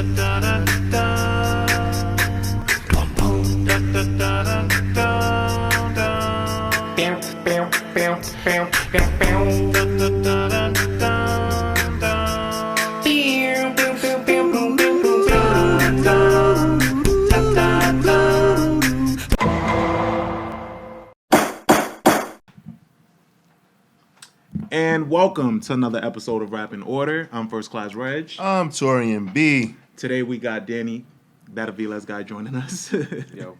And welcome to another episode of Rap in Order. I'm First Class Regg. I'm Taurian B. Today we got Danny, that Aviles guy, joining us. Yo.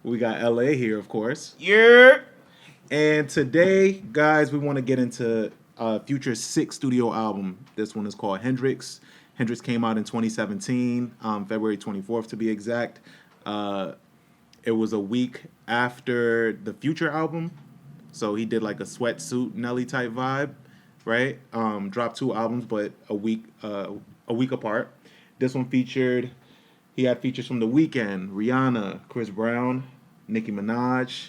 We got LA here, of course. Yeah. And today, guys, we want to get into Future's sixth studio album. This one is called Hndrxx. Hndrxx came out in 2017, February 24th to be exact. It was a week after the Future album. So he did like a sweatsuit Nelly type vibe, right? Dropped two albums, but a week apart. This one he had features from The Weeknd, Rihanna, Chris Brown, Nicki Minaj.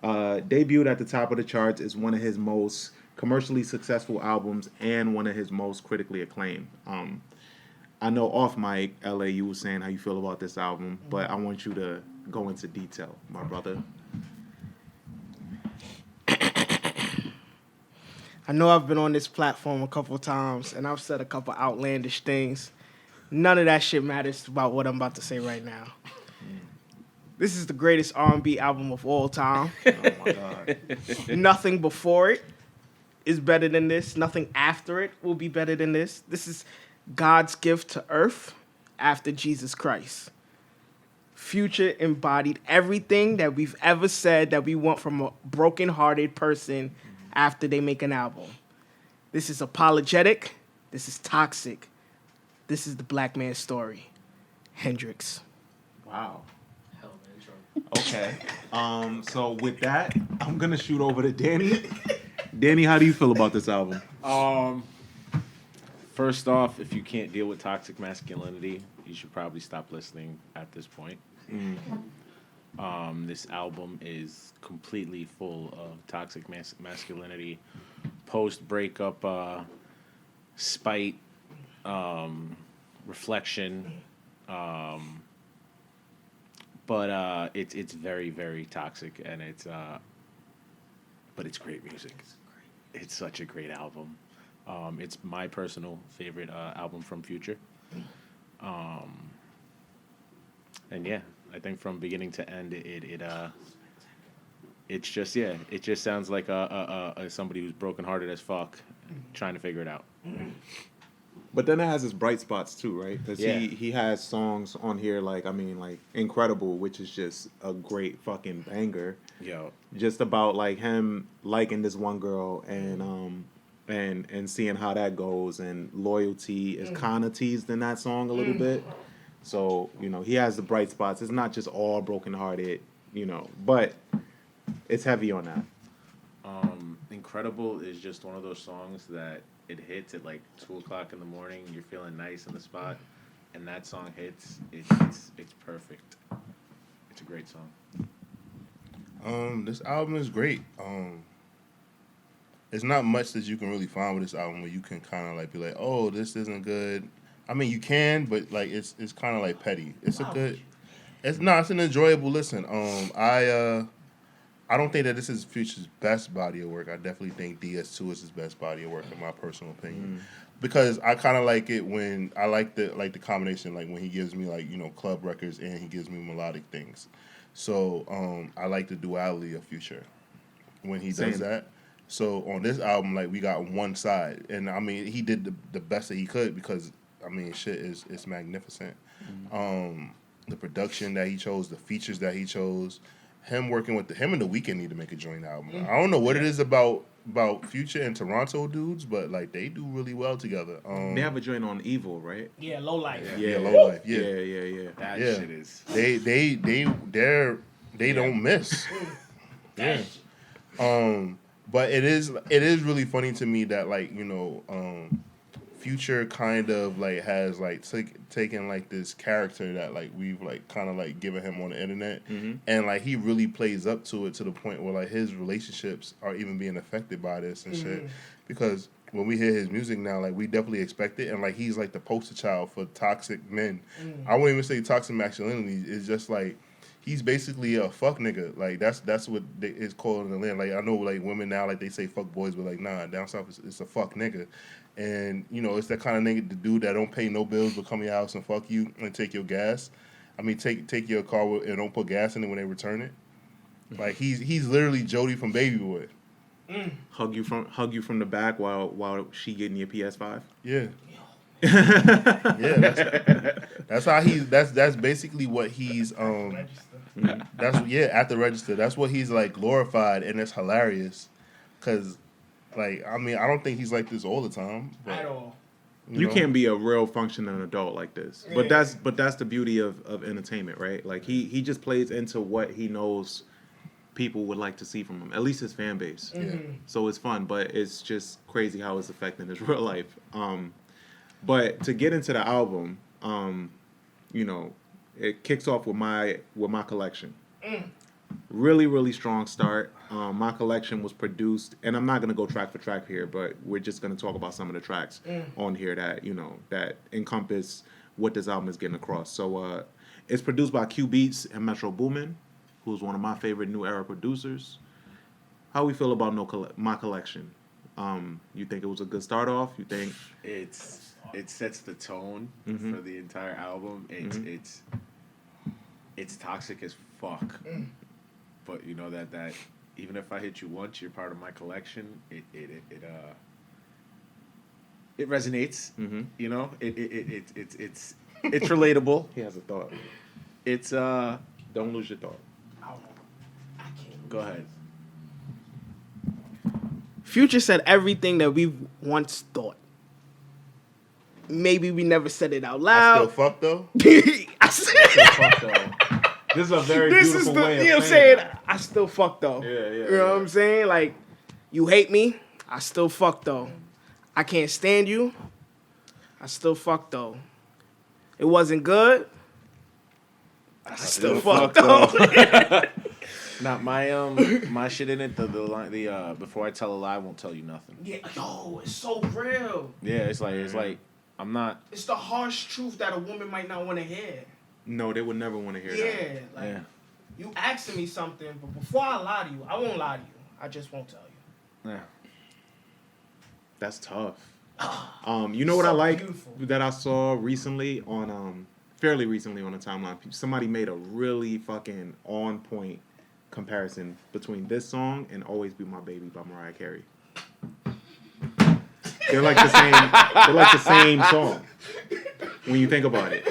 Debuted at the top of the charts, is one of his most commercially successful albums and one of his most critically acclaimed. I know off mic, LA, you were saying how you feel about this album, but I want you to go into detail, my brother. I know I've been on this platform a couple of times, and I've said a couple outlandish things. None of that shit matters about what I'm about to say right now. This is the greatest R&B album of all time. Oh, my God. Nothing before it is better than this. Nothing after it will be better than this. This is God's gift to earth after Jesus Christ. Future embodied everything that we've ever said that we want from a broken-hearted person after they make an album. This is apologetic. This is toxic. This is the black man's story. Hndrxx. Wow. Okay. So with that, I'm gonna shoot over to Danny. Danny, how do you feel about this album? First off, if you can't deal with toxic masculinity, you should probably stop listening at this point. This album is completely full of toxic masculinity, post-breakup spite, reflection, but it's very, very toxic, and but it's great music. It's such a great album. It's my personal favorite album from Future. And yeah, I think from beginning to end, it just sounds like somebody who's brokenhearted as fuck, trying to figure it out. But then it has its bright spots too, right? Because Yeah. he has songs on here like Incredible, which is just a great fucking banger. Yo, Just about like him liking this one girl and seeing how that goes, and loyalty is kind of teased in that song a little bit. So, he has the bright spots. It's not just all brokenhearted, but it's heavy on that. Incredible is just one of those songs that it hits at like 2:00 in the morning. You're feeling nice in the spot, and that song hits. It's perfect. It's a great song. This album is great. It's not much that you can really find with this album where you can kind of like be like, oh, this isn't good. I mean, you can, but like it's kind of like petty. It's it's an enjoyable listen. I don't think that this is Future's best body of work. I definitely think DS2 is his best body of work in my personal opinion. Because I kind of like it when I like the combination, like when he gives me like, club records and he gives me melodic things. So I like the duality of Future when he does that. So on this album, like we got one side, and I mean he did the best that he could because I mean shit is magnificent. The production that he chose, the features that he chose. Him working with him and The Weeknd need to make a joint album. I don't know what it is about Future and Toronto dudes, but like they do really well together. They have a joint on Evil, right? Yeah, Low Life. Yeah, Low Life. Yeah. That Yeah. shit is. They don't miss. Yeah. But it is really funny to me that like Future kind of like has like taken like this character that like we've like kind of like given him on the internet, and like he really plays up to it to the point where like his relationships are even being affected by this and shit. Because when we hear his music now, like we definitely expect it, and like he's like the poster child for toxic men. I wouldn't even say toxic masculinity. It's just like he's basically a fuck nigga. Like that's what it's called in the land. Like I know like women now like they say fuck boys, but like nah, down south it's a fuck nigga, and you know it's that kind of nigga, the dude that don't pay no bills but come to your house and fuck you and take your gas. I mean take your car and don't put gas in it when they return it. Like he's literally Jody from Baby Boy. Hug you from the back while she getting your PS5. Yeah. Yeah, that's how that's basically what he's that's at the register. That's what he's like glorified, and it's hilarious because like I mean I don't think he's like this all the time but, At all. You know? can't be a real functioning adult like this. Yeah. But that's the beauty of entertainment, right? Like he just plays into what he knows people would like to see from him, at least his fan base. Yeah. So it's fun, but it's just crazy how it's affecting his real life. But to get into the album, you know, it kicks off with my collection. Really, really strong start. My collection was produced, and I'm not gonna go track for track here, but we're just gonna talk about some of the tracks on here that that encompass what this album is getting across. So it's produced by Q Beats and Metro Boomin, who's one of my favorite new era producers. How we feel about my collection? You think it was a good start off? You think it sets the tone for the entire album. It's toxic as fuck. But you know that even if I hit you once, you're part of my collection. It resonates. You know, it's relatable. he has a thought? It's Don't lose your thought. Go ahead. Future said everything that we once thought. Maybe we never said it out I loud. still fuck though. I said, This is a very this beautiful is the, way of you know what I'm saying saying? I still fuck though. Yeah, You know what I'm saying? Like, you hate me, I still fuck though. I can't stand you, I still fuck though. It wasn't good, I still fuck though. Not my shit in it. The line before I tell a lie, I won't tell you nothing. Yeah, yo, it's so real. Yeah, it's like I'm not. It's the harsh truth that a woman might not want to hear. No, they would never want to hear that. Yeah, like Yeah. you asking me something, but before I lie to you, I won't lie to you. I just won't tell you. Yeah. That's tough. You know what So I like beautiful. that I saw recently on fairly recently on the timeline. Somebody made a really fucking on point comparison between this song and "Always Be My Baby" by Mariah Carey. They're like the same. They're like the same song when you think about it.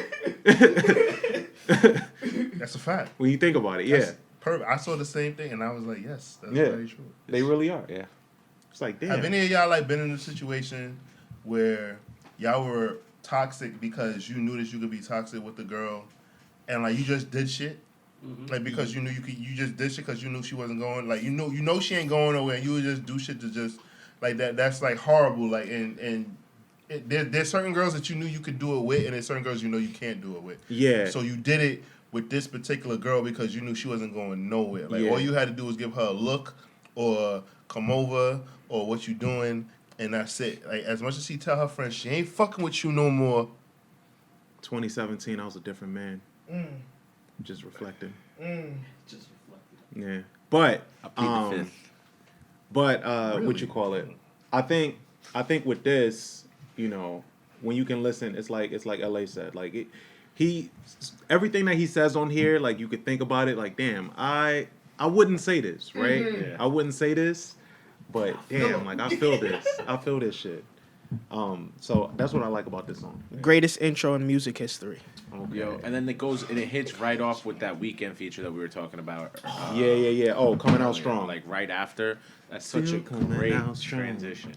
That's a fact. When you think about it, yeah, That's perfect. I saw the same thing and I was like, yes, that's Yeah. very true. they really are. Yeah, it's like damn. Have any of y'all like been in a situation where y'all were toxic because you knew that you could be toxic with the girl, and like you just did shit, like because you knew you just did shit because you knew she wasn't going, like you know she ain't going nowhere, and you would just do shit to just like that. That's like horrible. Like there's certain girls that you knew you could do it with, and there's certain girls you know you can't do it with. Yeah. So you did it with this particular girl because you knew she wasn't going nowhere. Like Yeah. all you had to do was give her a look or come over or what you doing, and that's it. Like as much as she tell her friends she ain't fucking with you no more. 2017, I was a different man. Just reflecting. Yeah, but I plead the fifth. But what you call it? I think with this, you know, when you can listen, it's like LA said, like everything that he says on here, like you could think about it, like damn, I wouldn't say this, right? Yeah. I wouldn't say this, but damn, like I feel this, shit. So that's what I like about this song. Greatest intro in music history. Okay. Yo, and then it hits right off with that Weekend feature that we were talking about. Yeah. Oh, coming out strong. Like right after. That's such a Still coming great out strong. transition.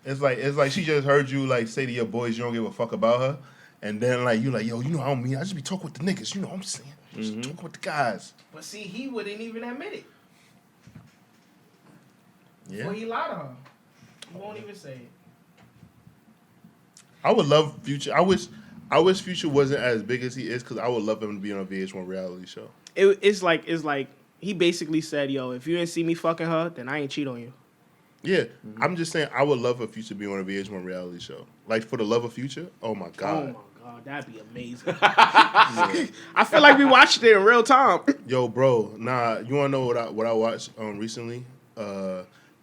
It's like she just heard you like say to your boys you don't give a fuck about her, and then like you like yo, you know I don't mean I just be talking with the niggas, you know what I'm saying, just talking with the guys. But see, he wouldn't even admit it. Yeah, Before he lied to her. He won't even say it. I would love Future. I wish Future wasn't as big as he is because I would love him to be on a VH1 reality show. It's like he basically said, yo, if you didn't see me fucking her, then I ain't cheat on you. Yeah, I'm just saying I would love for Future to be on a VH1 reality show. Like for the love of Future. Oh my Oh god. my god, that'd be amazing. I feel like we watched it in real time. Yo, bro, nah. You wanna know what I watched recently?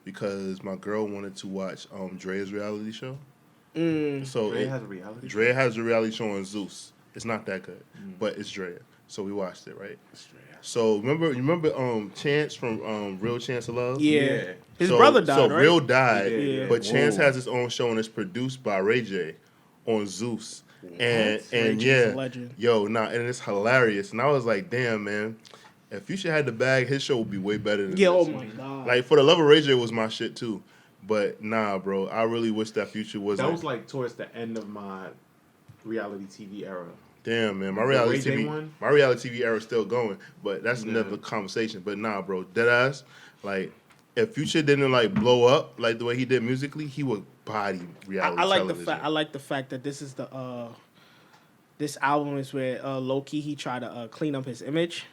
Because my girl wanted to watch Dre's reality show. So Dre has a reality Dre has a reality show on Zeus. It's not that good, but it's Dre. So we watched it, right? So remember Chance from Real Chance of Love? Yeah. His So- brother died, So right? Real died, He did, yeah. but Chance Whoa. has his own show and it's produced by Ray J on Zeus. And Ray J's yeah, a legend. yo, nah, and it's hilarious. And I was like, damn, man, if Future had the bag, his show would be way better than Yeah, oh this. my god. Like for the love of Ray J was my shit too. But nah, bro, I really wish that Future was. That was like towards the end of my reality TV era. Damn, man, my The reality Ray J TV, one? my reality TV era is still going, but that's Yeah. another conversation. But nah, bro, deadass, like if Future didn't like blow up like the way he did musically, he would body reality I like television. I like the fact that this is the this album is where low key he tried to clean up his image.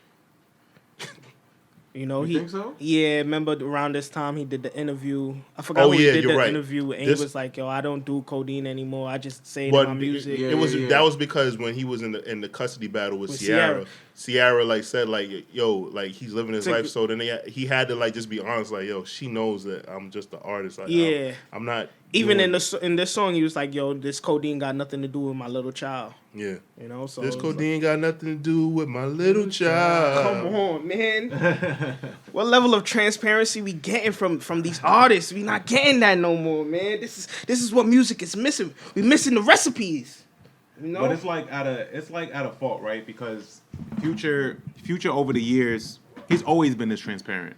You know, You he think so? Yeah, remember around this time he did the interview. I forgot Oh, who he yeah, did you're the right. interview and This- he was like, "Yo, I don't do codeine anymore. I just say it But in my music." yeah. it was that was because when he was in the custody battle with With Ciara, Ciara like said like, yo, like he's living his Took- life. So then he had to like just be honest, like, yo, she knows that I'm just the artist. Like, Yeah. I'm not Even doing- in this song, he was like, "Yo, this codeine got nothing to do with my little child." yeah. You know, so This it was like, codeine got nothing to do with my little child. come on, man. What level of transparency we getting from these artists? We not getting that no more, man. This is what music is missing. We missing the recipes. You know? But it's like at a fault, right? Because Future over the years, he's always been this transparent.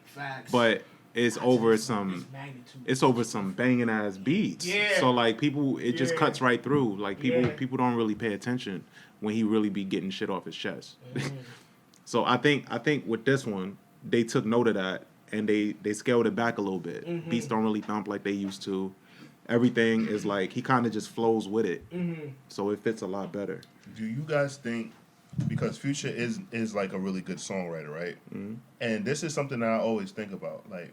Facts. But it's over some magnitude. banging ass beats. Yeah. So like people, it just Yeah. cuts right through. Like people Yeah. people don't really pay attention when he really be getting shit off his chest. So I think with this one, they took note of that and they scaled it back a little bit. Beats don't really thump like they used to. Everything is like he kind of just flows with it. So it fits a lot better. Do you guys think, because Future is like a really good songwriter, right? And this is something that I always think about. Like,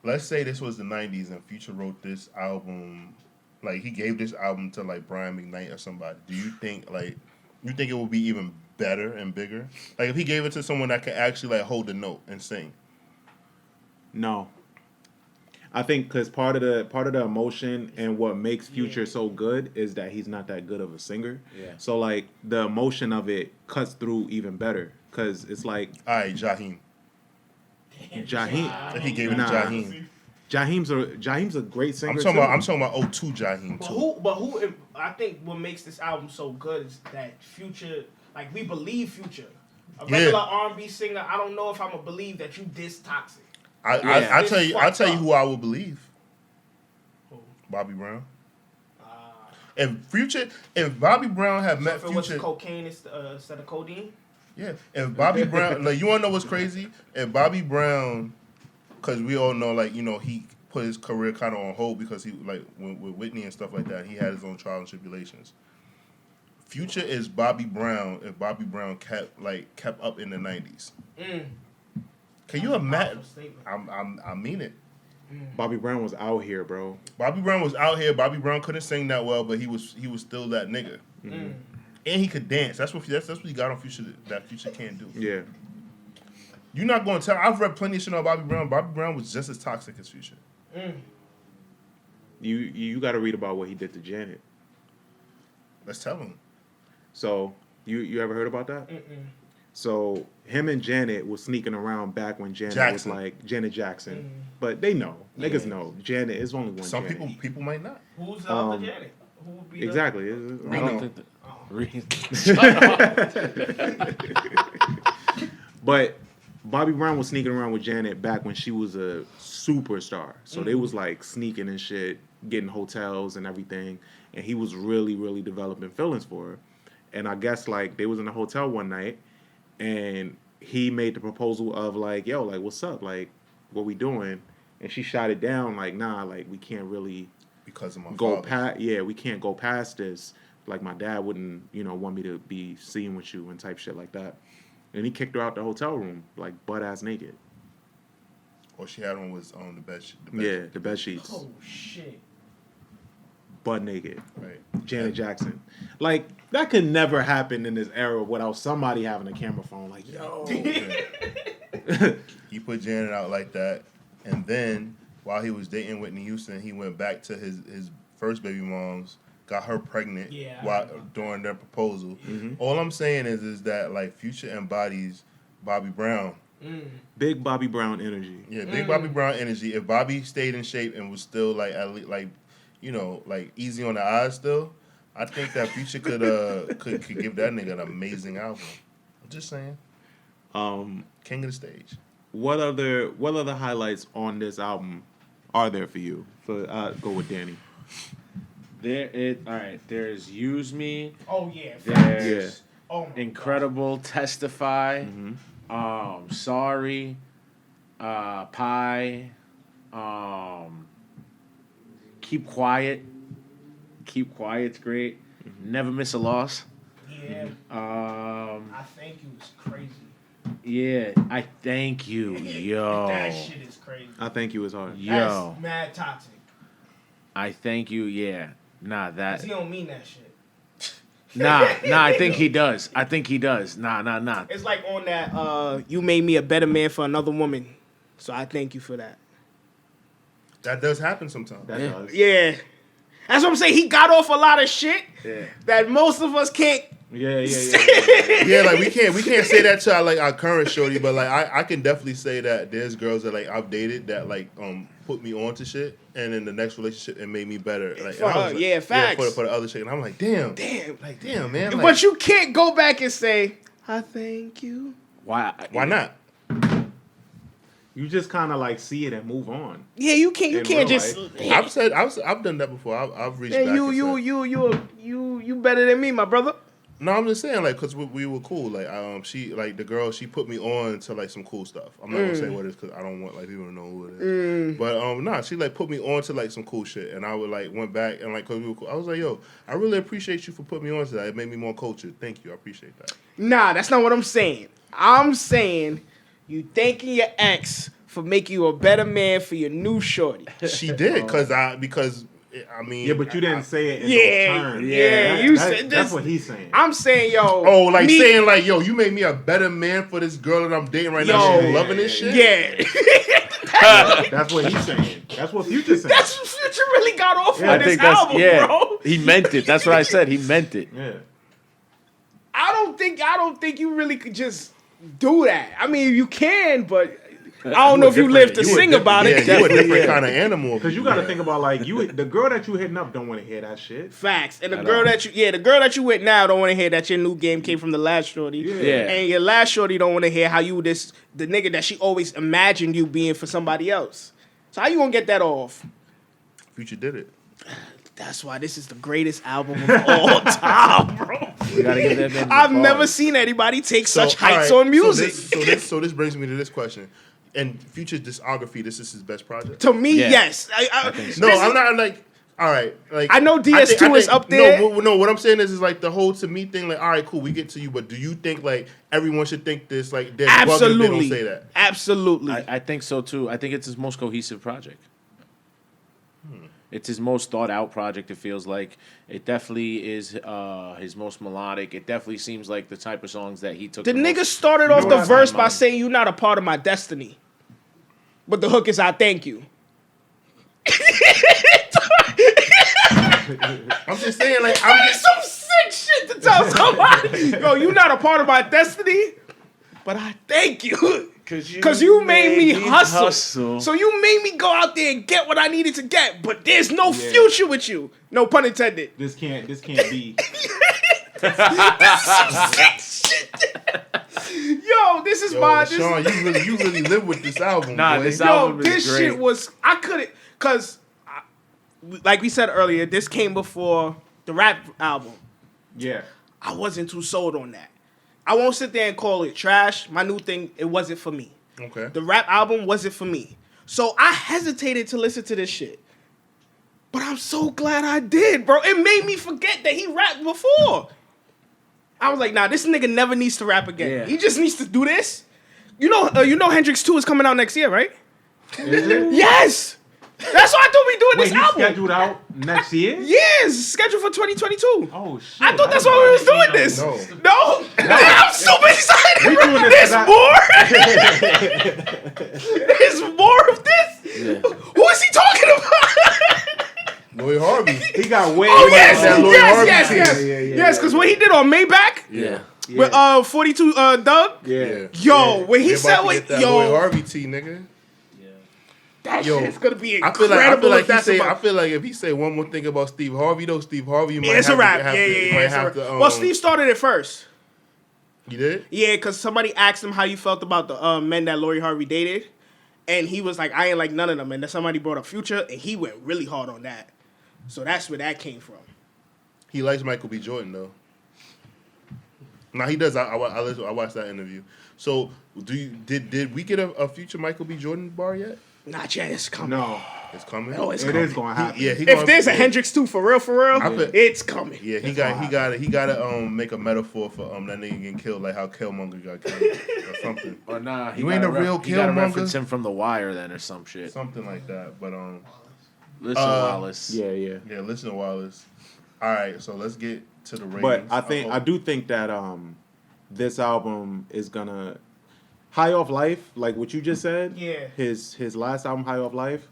let's say this was the 90s and Future wrote this album, like he gave this album to like Brian McKnight or somebody. Do you think it would be even better and bigger? Like if he gave it to someone that could actually like hold the note and sing. No. I think because part of the emotion and what makes Future so good is that he's not that good of a singer. Yeah. So like the emotion of it cuts through even better because it's like All right, Jaheim. Jaheim. If he gave it Nah. to Jaheim. Jaheim's a great singer. I'm talking about 02 Jaheim too. But who? I think what makes this album so good is that Future, like we believe Future. A Yeah. regular R&B singer, I don't know if I'm gonna believe that you this toxic. I It's tell you fucked up. who I would believe. Who? Bobby Brown. If Bobby Brown had So met if it was Future, cocaine instead of codeine. yeah. If Bobby Brown, like you wanna know what's crazy? If Bobby Brown, because we all know, like he put his career kind of on hold because he like with Whitney and stuff like that, he had his own trials and tribulations. Future is Bobby Brown if Bobby Brown kept up in the 90s. Can you imagine? I mean it. Bobby Brown was out here, bro. Bobby Brown was out here. Bobby Brown couldn't sing that well, but he was still that nigga. And he could dance. That's what he got on Future that Future can't do. Yeah. You're not going to tell. I've read plenty of shit on Bobby Brown. Bobby Brown was just as toxic as Future. You got to read about what he did to Janet. Let's tell him. So you ever heard about that? So him and Janet was sneaking around back when Janet Jackson. was like Janet Jackson, but they know niggas know Janet is only one. Some Janet. people might not. Who's the other Janet? Who would be Exactly. I Reno. don't think that. But Bobby Brown was sneaking around with Janet back when she was a superstar. So they was like sneaking and shit, getting hotels and everything. And he was really, really developing feelings for her. And I guess like they was in a hotel one night and he made the proposal of like, yo, like what's up? Like, what we doing? And she shot it down like, nah, like we can't really Because of my go father. past. Yeah, we can't go past this. Like my dad wouldn't, want me to be seen with you and type shit like that. And he kicked her out the hotel room, like butt ass naked. Or she had on was the bed. Yeah, the bed sheets. Oh shit. Butt naked. Right. Janet Jackson. Like, that could never happen in this era without somebody having a camera phone. Like, yo. He put Janet out like that, and then while he was dating Whitney Houston, he went back to his first baby mom's, got her pregnant during their proposal. Mm-hmm. All I'm saying is that like Future embodies Bobby Brown. Big Bobby Brown energy. Yeah, big Bobby Brown energy. If Bobby stayed in shape and was still like at least, like, you know, like easy on the eyes still, I think that Future could give that nigga an amazing album. I'm just saying. King of the stage. What other highlights on this album are there for you? Go with Danny. All right. There's Use Me. Oh yeah. There's Oh my Incredible, Testify. Mm-hmm. Sorry. Pie. Keep Quiet. Keep Quiet's great. Mm-hmm. Never Miss a Loss. Yeah. I Thank You is crazy. Yeah, I Thank You, yo. That shit is crazy. I Thank You is hard. Yo, That's mad toxic. I Thank You, yeah. Nah, 'Cause he don't mean that shit. Nah, I think he does. I think he does. Nah. It's like on that, you made me a better man for another woman. So I thank you for that. That does happen sometimes. That Yeah. does. Yeah. That's what I'm saying. He got off a lot of shit Yeah. that most of us can't. Yeah. Yeah, like we can't say that to our current shorty, but like I can definitely say that there's girls that like I've dated that like put me on to shit, and in the next relationship it made me better. Like For and I her, was like, yeah, facts. for the other chick, and I'm like, damn, man. Like, But you can't go back and say, I thank you. Why not? You just kind of like see it and move on. Yeah, you can't. You In can't real just. I've done that before. I've reached Yeah, back. and said, you better than me, my brother. No, I'm just saying, like, cause we were cool. Like, she, like, the girl, she put me on to like some cool stuff. I'm not gonna say what it is, cause I don't want like people to know who it is. But nah, she like put me on to like some cool shit, and I would like went back and like, cause we were cool. I was like, yo, I really appreciate you for putting me on to that. It made me more cultured. Thank you, I appreciate that. Nah, that's not what I'm saying. I'm saying you thanking your ex for making you a better man for your new shorty. She did, because I mean. Yeah, but you didn't say it in Yeah, those terms. yeah, you said That's this- what he's saying. I'm saying, yo. Oh, like me- saying like, yo, you made me a better man for this girl that I'm dating right now. Yo. She's loving this shit. Yeah. That's what he's saying. That's what Future's saying. That's what Future really got off Yeah, on I this album, bro. He meant it. That's what I said. He meant it. Yeah. I don't think you really could just do that. I mean, you can, but I don't know if you live to sing about it. Yeah, you a different kind of animal. Because you got to think about like the girl that you hitting up don't want to hear that shit. Facts. And the At girl all. the girl that you with now don't want to hear that your new game came from the last shorty. Yeah. And your last shorty don't want to hear how you the nigga that she always imagined you being for somebody else. So how you gonna get that off? Future did it. That's why this is the greatest album of all time, bro. We gotta give that man I've applause. never seen anybody take such all heights right, on music. So this brings me to this question. And Future's discography, this is his best project. To me, Yeah. yes. I think so. No, this I'm is- not like. All right, like I know DS2 I is up there. No, what I'm saying is like the whole to me thing. Like, all right, cool, we get to you, but do you think like everyone should think this? Like, they're bugging if they Absolutely. don't say that. Absolutely. I think so too. I think it's his most cohesive project. It's his most thought out project. It feels like it definitely is his most melodic. It definitely seems like the type of songs that he took. The most- nigga started know off the what? verse by Mine. saying you're not a part of my destiny. But the hook is I thank you. I'm just saying, like, I'm That's some sick shit to tell somebody. Yo, you're not a part of my destiny, but I thank you. Because you made me hustle. So you made me go out there and get what I needed to get. But there's no future with you. No pun intended. This can't be. Sick shit. Yo, this is my... This, Sean, you really live with this album. Nah, boy. this yo, album is this great. shit was... I couldn't... Because, like we said earlier, this came before the rap album. Yeah. I wasn't too sold on that. I won't sit there and call it trash. My new thing, it wasn't for me. Okay. The rap album wasn't for me. So I hesitated to listen to this shit. But I'm so glad I did, bro. It made me forget that he rapped before. I was like, nah, this nigga never needs to rap again. Yeah. He just needs to do this. You know Hndrxx 2 is coming out next year, right? Is it? Yes. That's why I thought we doing Wait, this he's album. scheduled out next year? Yes, scheduled for 2022. Oh shit! I thought that's why we was doing this. No. No, I'm super excited. We doing this There's 'cause more. There's more of this. Yeah. Who is he talking about? Lloyd Harvey. He got way. Oh yes, that Lloyd Harvey yes, team. yes, yes. Because what he did on Maybach Yeah. with 42 Doug. Yeah. Yo, when he We're said about to get what, that Lloyd yo, Harvey tee, nigga. that Yo, shit's gonna be I incredible. feel like if that's I about. feel like if he say one more thing about Steve Harvey though, Steve Harvey might It's have a wrap. to, It's a wrap. Well, Steve started it first. You did? Yeah, because somebody asked him how you felt about the men that Lori Harvey dated, and he was like, "I ain't like none of them." And then somebody brought up Future, and he went really hard on that. So that's where that came from. He likes Michael B. Jordan though. Nah, he does. I watched that interview. So did we get a future Michael B. Jordan bar yet? Not yet. It's coming. No, It's coming. Oh, it's it coming. is going to happen. He If gonna- there's a yeah. Hndrxx 2 for real, bet- it's coming. Yeah, he got to make a metaphor for that nigga getting killed, like how Killmonger got killed or something. Or nah, he You ain't gotta a real He gotta Killmonger? reference him from The Wire then or some shit. Something like that. But Listen, Wallace. Yeah. yeah, listen to Wallace. All right, so let's get to the ratings. But I do think that this album is gonna High Off Life, like what you just said. Yeah. His last album, High Off Life.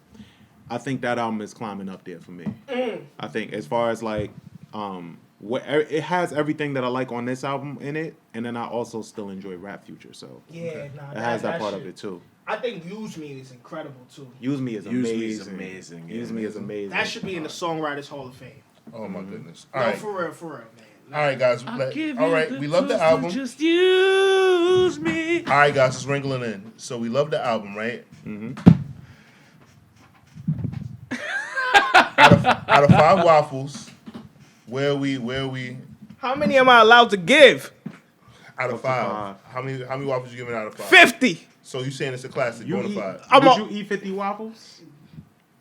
I think that album is climbing up there for me. I think as far as like it has everything that I like on this album in it, and then I also still enjoy Rap Future, so Yeah, nah, it has that part of it too. I think Use Me is incredible too. Use Me is Use Me amazing. is amazing, yeah. Use Me is amazing. That should be in the Songwriters Hall of Fame. Oh my goodness. All No, right. for real, man. All right, guys. All right, we love the album. Just use me. All right, guys, it's wrinkling in. So we love the album, right? Mm-hmm. Out of 5 waffles, where are we? How many am I allowed to give? Out of Up to 5. five. How many waffles you giving out of 5? 50. So you saying it's a classic? You Bona eat, fide. I'm would a- you eat 50 waffles?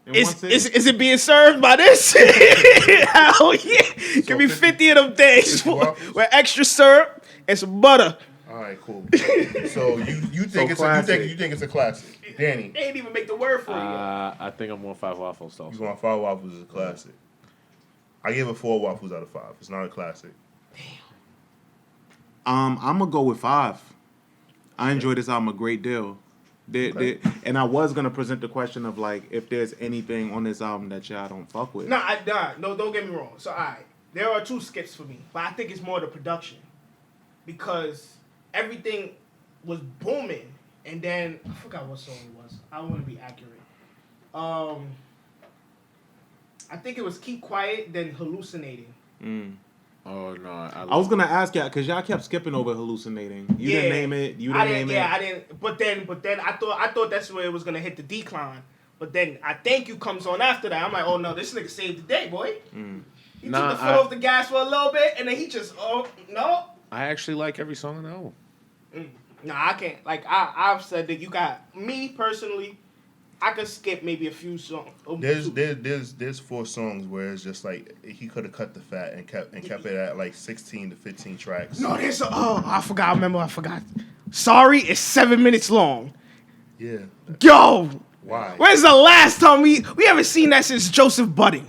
In one Is sitting? it being served by this? Hell yeah. Give me 50 50 of them days 50 waffles? with extra syrup and some butter. All right, cool. So you think it's a classic? Danny, They ain't even make the word for you. I think I'm on 5 waffles you also. want 5 waffles is a classic. I gave it 4 waffles out of 5. It's not a classic. I'm gonna go with 5. I enjoy this album a great deal. And I was gonna present the question of like if there's anything on this album that y'all don't fuck with. No, don't get me wrong. So, all right, there are 2 skips for me, but I think it's more the production because everything was booming, and then I forgot what song it was. I want to be accurate. I think it was Keep Quiet, then Hallucinating. Oh no, I was gonna ask y'all because y'all kept skipping over hallucinating. You didn't name it. You didn't name it. Yeah, I didn't. But then I thought that's where it was gonna hit the decline. But then I Thank You comes on after that. I'm like, oh no, this nigga saved the day, boy. He took the foot off the gas for a little bit, and then he just no. I actually like every song on the album. No, I can't. Like I've said that you got me personally. I could skip maybe a few songs. There's 4 songs where it's just like he could have cut the fat and kept it at like 16 to 15 tracks. No, there's I forgot. Sorry, it's 7 minutes long. Yeah. Yo, Why? when's the last time we haven't seen that since Joseph Budding?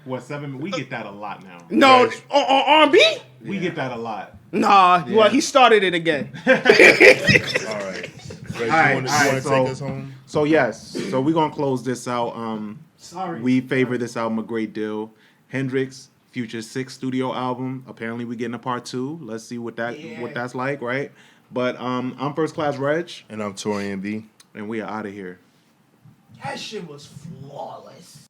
What 7? We get that a lot now. No, Right. on R&B? We get that a lot. Nah, well he started it again. All right. Regg, All right, you want to so- take us home? So yes, so we're gonna close this out. Sorry. We favor this album a great deal. Hndrxx Future 6 studio album. Apparently we getting a part 2. Let's see what that's like, right? But I'm First Class Regg, And I'm Taurian B. and we are out of here. That shit was flawless.